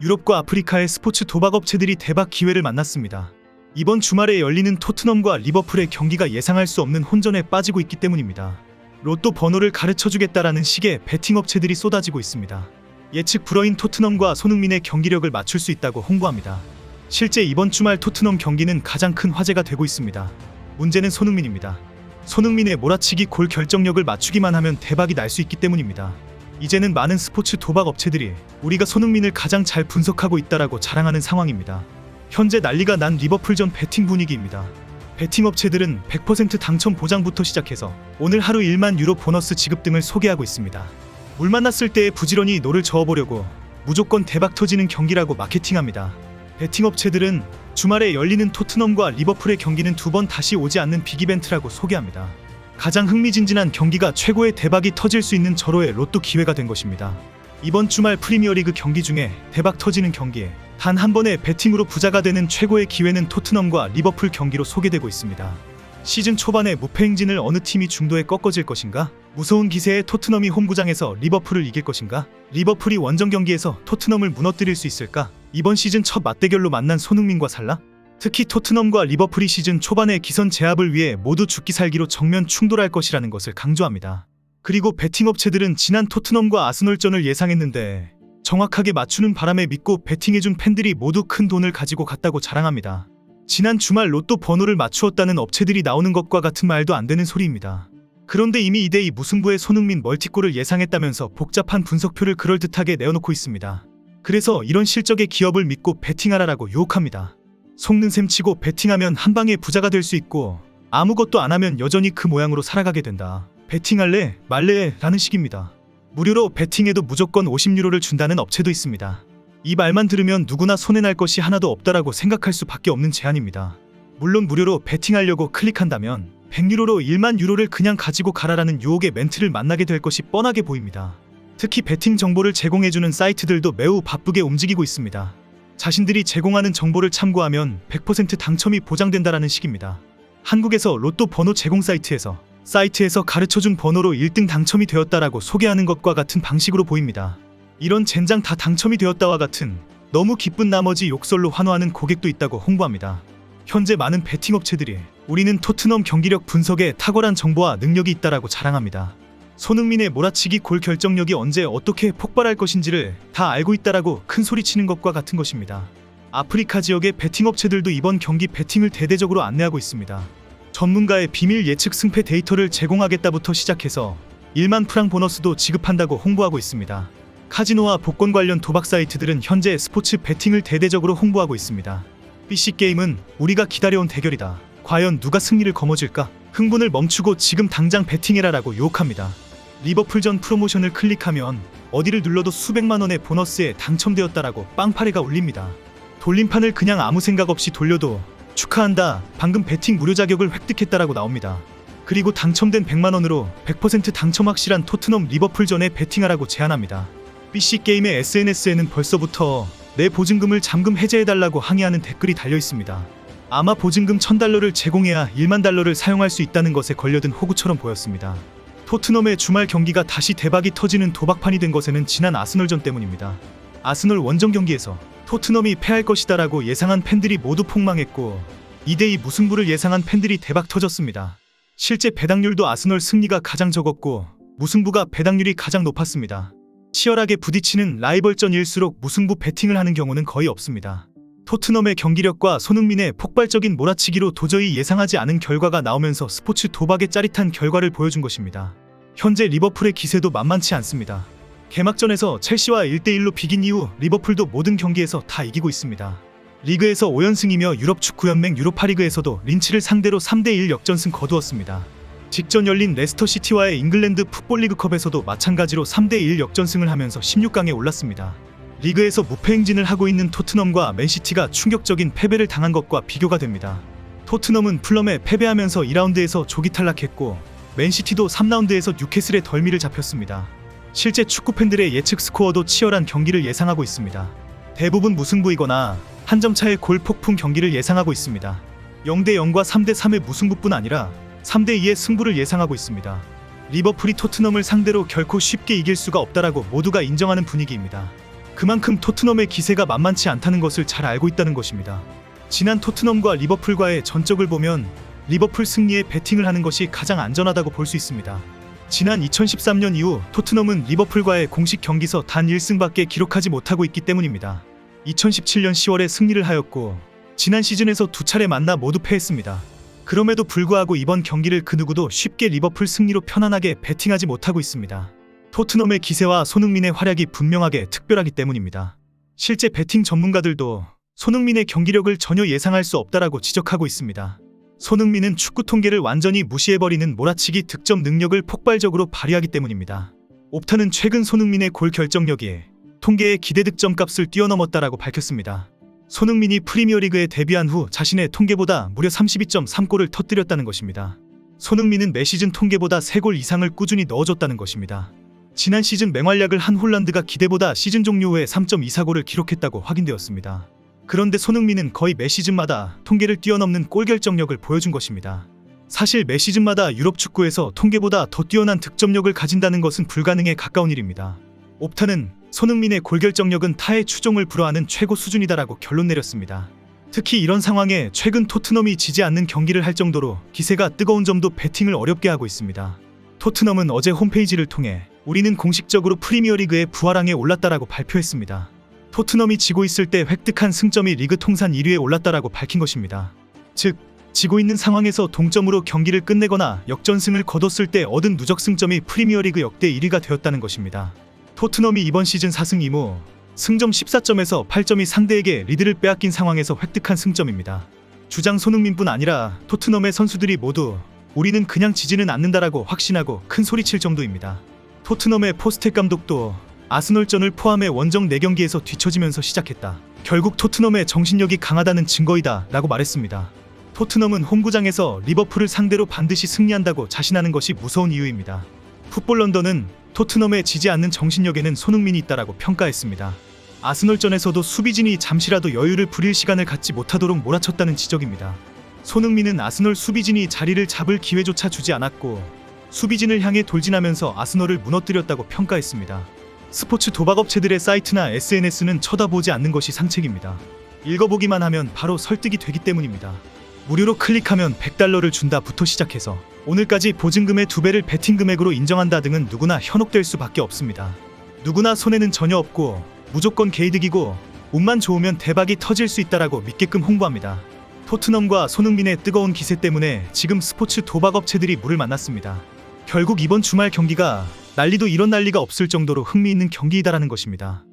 유럽과 아프리카의 스포츠 도박 업체들이 대박 기회를 만났습니다. 이번 주말에 열리는 토트넘과 리버풀의 경기가 예상할 수 없는 혼전에 빠지고 있기 때문입니다. 로또 번호를 가르쳐주겠다라는 식의 베팅 업체들이 쏟아지고 있습니다. 예측 불허인 토트넘과 손흥민의 경기력을 맞출 수 있다고 홍보합니다. 실제 이번 주말 토트넘 경기는 가장 큰 화제가 되고 있습니다. 문제는 손흥민입니다. 손흥민의 몰아치기 골 결정력을 맞추기만 하면 대박이 날 수 있기 때문입니다. 이제는 많은 스포츠 도박 업체들이 우리가 손흥민을 가장 잘 분석하고 있다라고 자랑하는 상황입니다. 현재 난리가 난 리버풀전 베팅 분위기입니다. 베팅 업체들은 100% 당첨 보장부터 시작해서 오늘 하루 1만 유로 보너스 지급 등을 소개하고 있습니다. 물 만났을 때 부지런히 노를 저어보려고 무조건 대박 터지는 경기라고 마케팅합니다. 베팅 업체들은 주말에 열리는 토트넘과 리버풀의 경기는 두 번 다시 오지 않는 빅이벤트라고 소개합니다. 가장 흥미진진한 경기가 최고의 대박이 터질 수 있는 절호의 로또 기회가 된 것입니다. 이번 주말 프리미어리그 경기 중에 대박 터지는 경기에 단 한 번의 베팅으로 부자가 되는 최고의 기회는 토트넘과 리버풀 경기로 소개되고 있습니다. 시즌 초반에 무패 행진을 어느 팀이 중도에 꺾어질 것인가? 무서운 기세의 토트넘이 홈구장에서 리버풀을 이길 것인가? 리버풀이 원정 경기에서 토트넘을 무너뜨릴 수 있을까? 이번 시즌 첫 맞대결로 만난 손흥민과 살라? 특히 토트넘과 리버풀이 시즌 초반의 기선 제압을 위해 모두 죽기 살기로 정면 충돌할 것이라는 것을 강조합니다. 그리고 베팅 업체들은 지난 토트넘과 아스널전을 예상했는데 정확하게 맞추는 바람에 믿고 베팅해준 팬들이 모두 큰 돈을 가지고 갔다고 자랑합니다. 지난 주말 로또 번호를 맞추었다는 업체들이 나오는 것과 같은 말도 안 되는 소리입니다. 그런데 이미 2대2 무승부의 손흥민 멀티골을 예상했다면서 복잡한 분석표를 그럴듯하게 내어놓고 있습니다. 그래서 이런 실적의 기업을 믿고 베팅하라라고 유혹합니다. 속는 셈 치고 베팅하면 한방에 부자가 될 수 있고 아무것도 안 하면 여전히 그 모양으로 살아가게 된다. 베팅할래? 말래? 라는 식입니다. 무료로 베팅해도 무조건 50유로를 준다는 업체도 있습니다. 이 말만 들으면 누구나 손해날 것이 하나도 없다라고 생각할 수밖에 없는 제안입니다. 물론 무료로 베팅하려고 클릭한다면 100유로로 1만 유로를 그냥 가지고 가라라는 유혹의 멘트를 만나게 될 것이 뻔하게 보입니다. 특히 베팅 정보를 제공해주는 사이트들도 매우 바쁘게 움직이고 있습니다. 자신들이 제공하는 정보를 참고하면 100% 당첨이 보장된다라는 식입니다. 한국에서 로또 번호 제공 사이트에서 가르쳐준 번호로 1등 당첨이 되었다라고 소개하는 것과 같은 방식으로 보입니다. 이런 젠장 다 당첨이 되었다와 같은 너무 기쁜 나머지 욕설로 환호하는 고객도 있다고 홍보합니다. 현재 많은 베팅 업체들이 우리는 토트넘 경기력 분석에 탁월한 정보와 능력이 있다라고 자랑합니다. 손흥민의 몰아치기 골 결정력이 언제 어떻게 폭발할 것인지를 다 알고 있다라고 큰 소리치는 것과 같은 것입니다. 아프리카 지역의 베팅 업체들도 이번 경기 베팅을 대대적으로 안내하고 있습니다. 전문가의 비밀 예측 승패 데이터를 제공하겠다부터 시작해서 1만 프랑 보너스도 지급한다고 홍보하고 있습니다. 카지노와 복권 관련 도박 사이트들은 현재 스포츠 베팅을 대대적으로 홍보하고 있습니다. PC게임은 우리가 기다려온 대결이다. 과연 누가 승리를 거머쥘까? 흥분을 멈추고 지금 당장 베팅해라라고 유혹합니다. 리버풀전 프로모션을 클릭하면 어디를 눌러도 수백만 원의 보너스에 당첨되었다라고 빵파레가 울립니다. 돌림판을 그냥 아무 생각 없이 돌려도 축하한다, 방금 베팅 무료 자격을 획득했다라고 나옵니다. 그리고 당첨된 100만 원으로 100% 당첨 확실한 토트넘 리버풀전에 베팅하라고 제안합니다. PC게임의 SNS에는 벌써부터 내 보증금을 잠금 해제해달라고 항의하는 댓글이 달려있습니다. 아마 보증금 1000달러를 제공해야 1만 달러를 사용할 수 있다는 것에 걸려든 호구처럼 보였습니다. 토트넘의 주말 경기가 다시 대박이 터지는 도박판이 된 것에는 지난 아스널전 때문입니다. 아스널 원정 경기에서 토트넘이 패할 것이다라고 예상한 팬들이 모두 폭망했고 2대2 무승부를 예상한 팬들이 대박 터졌습니다. 실제 배당률도 아스널 승리가 가장 적었고 무승부가 배당률이 가장 높았습니다. 치열하게 부딪히는 라이벌전일수록 무승부 베팅을 하는 경우는 거의 없습니다. 토트넘의 경기력과 손흥민의 폭발적인 몰아치기로 도저히 예상하지 않은 결과가 나오면서 스포츠 도박의 짜릿한 결과를 보여준 것입니다. 현재 리버풀의 기세도 만만치 않습니다. 개막전에서 첼시와 1대1로 비긴 이후 리버풀도 모든 경기에서 다 이기고 있습니다. 리그에서 5연승이며 유럽 축구연맹 유로파리그에서도 린치를 상대로 3대1 역전승 거두었습니다. 직전 열린 레스터시티와의 잉글랜드 풋볼리그컵에서도 마찬가지로 3대1 역전승을 하면서 16강에 올랐습니다. 리그에서 무패 행진을 하고 있는 토트넘과 맨시티가 충격적인 패배를 당한 것과 비교가 됩니다. 토트넘은 풀럼에 패배하면서 2라운드에서 조기 탈락했고 맨시티도 3라운드에서 뉴캐슬의 덜미를 잡혔습니다. 실제 축구팬들의 예측 스코어도 치열한 경기를 예상하고 있습니다. 대부분 무승부이거나 한 점 차의 골 폭풍 경기를 예상하고 있습니다. 0대0과 3대3의 무승부뿐 아니라 3대2의 승부를 예상하고 있습니다. 리버풀이 토트넘을 상대로 결코 쉽게 이길 수가 없다라고 모두가 인정하는 분위기입니다. 그만큼 토트넘의 기세가 만만치 않다는 것을 잘 알고 있다는 것입니다. 지난 토트넘과 리버풀과의 전적을 보면 리버풀 승리에 베팅을 하는 것이 가장 안전하다고 볼 수 있습니다. 지난 2013년 이후 토트넘은 리버풀과의 공식 경기서 단 1승밖에 기록하지 못하고 있기 때문입니다. 2017년 10월에 승리를 하였고 지난 시즌에서 두 차례 만나 모두 패했습니다. 그럼에도 불구하고 이번 경기를 그 누구도 쉽게 리버풀 승리로 편안하게 베팅하지 못하고 있습니다. 토트넘의 기세와 손흥민의 활약이 분명하게 특별하기 때문입니다. 실제 베팅 전문가들도 손흥민의 경기력을 전혀 예상할 수 없다라고 지적하고 있습니다. 손흥민은 축구 통계를 완전히 무시해버리는 몰아치기 득점 능력을 폭발적으로 발휘하기 때문입니다. 옵타는 최근 손흥민의 골 결정력이 통계의 기대 득점 값을 뛰어넘었다라고 밝혔습니다. 손흥민이 프리미어리그에 데뷔한 후 자신의 통계보다 무려 32.3골을 터뜨렸다는 것입니다. 손흥민은 매 시즌 통계보다 3골 이상을 꾸준히 넣어줬다는 것입니다. 지난 시즌 맹활약을 한 홀란드가 기대보다 시즌 종료 후에 3.24골을 기록했다고 확인되었습니다. 그런데 손흥민은 거의 매 시즌마다 통계를 뛰어넘는 골 결정력을 보여준 것입니다. 사실 매 시즌마다 유럽 축구에서 통계보다 더 뛰어난 득점력을 가진다는 것은 불가능에 가까운 일입니다. 옵타는 손흥민의 골 결정력은 타의 추종을 불허하는 최고 수준이다라고 결론 내렸습니다. 특히 이런 상황에 최근 토트넘이 지지 않는 경기를 할 정도로 기세가 뜨거운 점도 베팅을 어렵게 하고 있습니다. 토트넘은 어제 홈페이지를 통해 우리는 공식적으로 프리미어리그의 부하랑에 올랐다라고 발표했습니다. 토트넘이 지고 있을 때 획득한 승점이 리그 통산 1위에 올랐다라고 밝힌 것입니다. 즉, 지고 있는 상황에서 동점으로 경기를 끝내거나 역전승을 거뒀을 때 얻은 누적 승점이 프리미어리그 역대 1위가 되었다는 것입니다. 토트넘이 이번 시즌 4승 2무, 승점 14점에서 8점이 상대에게 리드를 빼앗긴 상황에서 획득한 승점입니다. 주장 손흥민뿐 아니라 토트넘의 선수들이 모두 우리는 그냥 지지는 않는다라고 확신하고 큰 소리칠 정도입니다. 토트넘의 포스텍 감독도 아스널전을 포함해 원정 4경기에서 뒤처지면서 시작했다. 결국 토트넘의 정신력이 강하다는 증거이다 라고 말했습니다. 토트넘은 홈구장에서 리버풀을 상대로 반드시 승리한다고 자신하는 것이 무서운 이유입니다. 풋볼 런던은 토트넘의 지지 않는 정신력에는 손흥민이 있다라고 평가했습니다. 아스널전에서도 수비진이 잠시라도 여유를 부릴 시간을 갖지 못하도록 몰아쳤다는 지적입니다. 손흥민은 아스널 수비진이 자리를 잡을 기회조차 주지 않았고 수비진을 향해 돌진하면서 아스널을 무너뜨렸다고 평가했습니다. 스포츠 도박업체들의 사이트나 SNS는 쳐다보지 않는 것이 상책입니다. 읽어보기만 하면 바로 설득이 되기 때문입니다. 무료로 클릭하면 $100를 준다부터 시작해서 오늘까지 보증금의 2배를 베팅 금액으로 인정한다 등은 누구나 현혹될 수밖에 없습니다. 누구나 손해는 전혀 없고 무조건 개이득이고 운만 좋으면 대박이 터질 수 있다라고 믿게끔 홍보합니다. 토트넘과 손흥민의 뜨거운 기세 때문에 지금 스포츠 도박업체들이 물을 만났습니다. 결국 이번 주말 경기가 난리도 이런 난리가 없을 정도로 흥미있는 경기이다라는 것입니다.